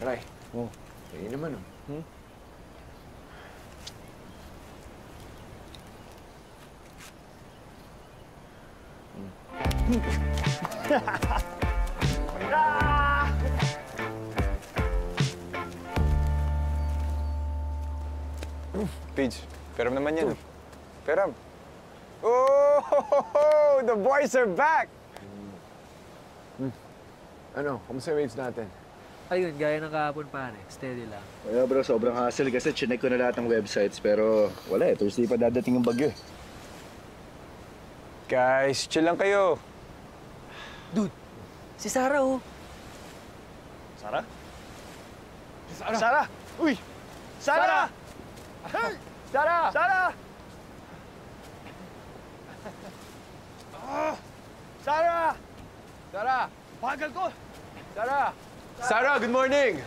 Ray. Oh. Ayun naman, oh. Paige, peram naman yan. Peram. Oh, the boys are back! Ano, kamusta yung waves natin? Ayun, gaya ng kahapon pare. Steady lang. Wala bro, sobrang hassle kasi chinek ko na lahat ng websites pero wala eh. Thursday pa dadating yung bagyo eh. Guys, chill lang kayo. Dude, si Sarah oh. Sarah? Sarah! Sarah! Uy! Sarah! Hey! Sarah! Sarah! Sarah! Sarah! Bagal ko! Sarah! Sarah, good morning!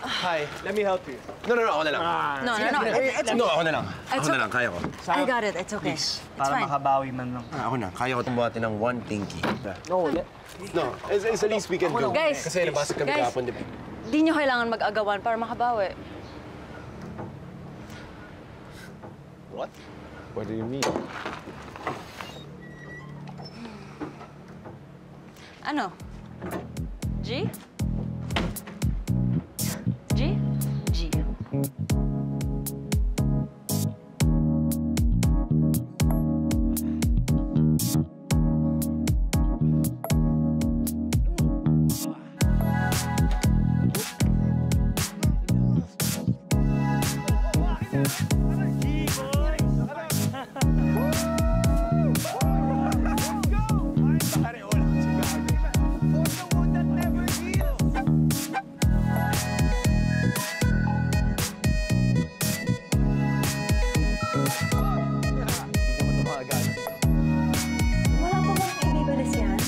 Hi, let me help you. No, ako na lang. No, Ako na lang. Ako na lang, kaya ko. I got it. It's okay. Please, It's para fine. makabawi man lang. Ako na, kaya ko tumbuhatin ng one pinky. No, it's the least we can do. Guys, Kasi nabasag kami guys. kahapon, di ba? Di nyo kailangan mag-agawan para makabawi. What? What do you mean? Ano? G? G? G. Wala pa bang ibibilis yan?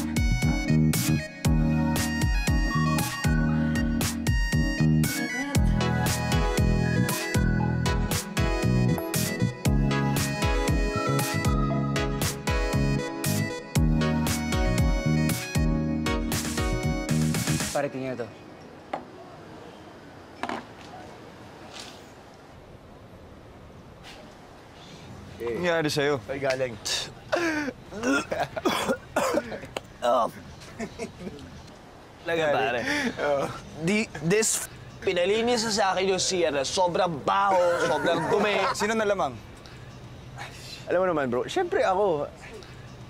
Pare, tingnan to. Ano nangyari sa'yo? Ay, galing. Pare. Pinalinis na sa akin yung CR na sobrang baho, sobrang dumi. Sino nalamang? Alam mo naman bro, syempre ako.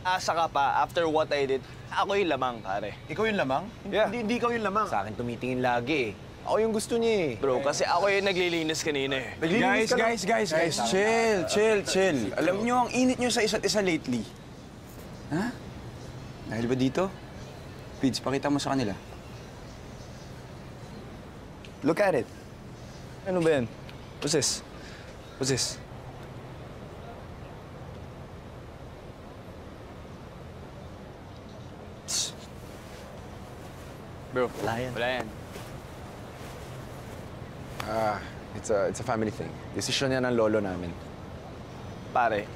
Asa ka pa, after what I did, ako yung lamang, pare. Ikaw yung lamang? Yeah. Hindi ikaw yung lamang. Sa akin tumitingin lagi, eh. Ako yung gusto niya, eh. Bro, kasi ako yung naglilinis kanina eh. Guys, chill. Alam niyo, ang init niyo sa isa't isa lately. Ha? Dahil ba dito? Pids, pakita mo sa kanila. Look at it. Ano ba yan? What's this? What's this? Bro, Wala yan. it's a family thing. Desisyon yan ng lolo namin. Pare,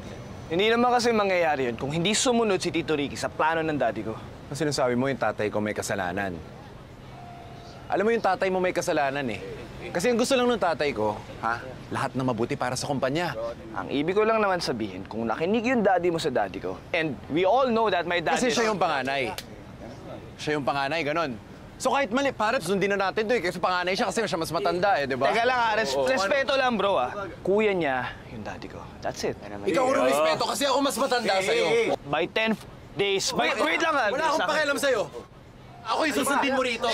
hindi naman kasi mangyayari yun kung hindi sumunod si Tito Ricky sa plano ng daddy ko. Ang sinasabi mo, yung tatay ko may kasalanan. Alam mo yung tatay mo may kasalanan, eh. Kasi ang gusto lang ng tatay ko, lahat na mabuti para sa kumpanya. Ang ibig ko lang naman sabihin, kung nakinig yung daddy mo sa daddy ko, and we all know that my daddy Kasi siya yung panganay. Siya yung panganay, ganon. So kahit mali, pare, sundin na natin to, eh. Kasi panganay siya kasi siya mas matanda, eh, di ba? Teka lang respeto lang bro Kuya niya, yung daddy ko. That's it. Ikaw rin respeto kasi ako mas matanda sa'yo. By 10 days, wait lang Wala akong pakialam sa'yo. Ako yung susundin mo rito.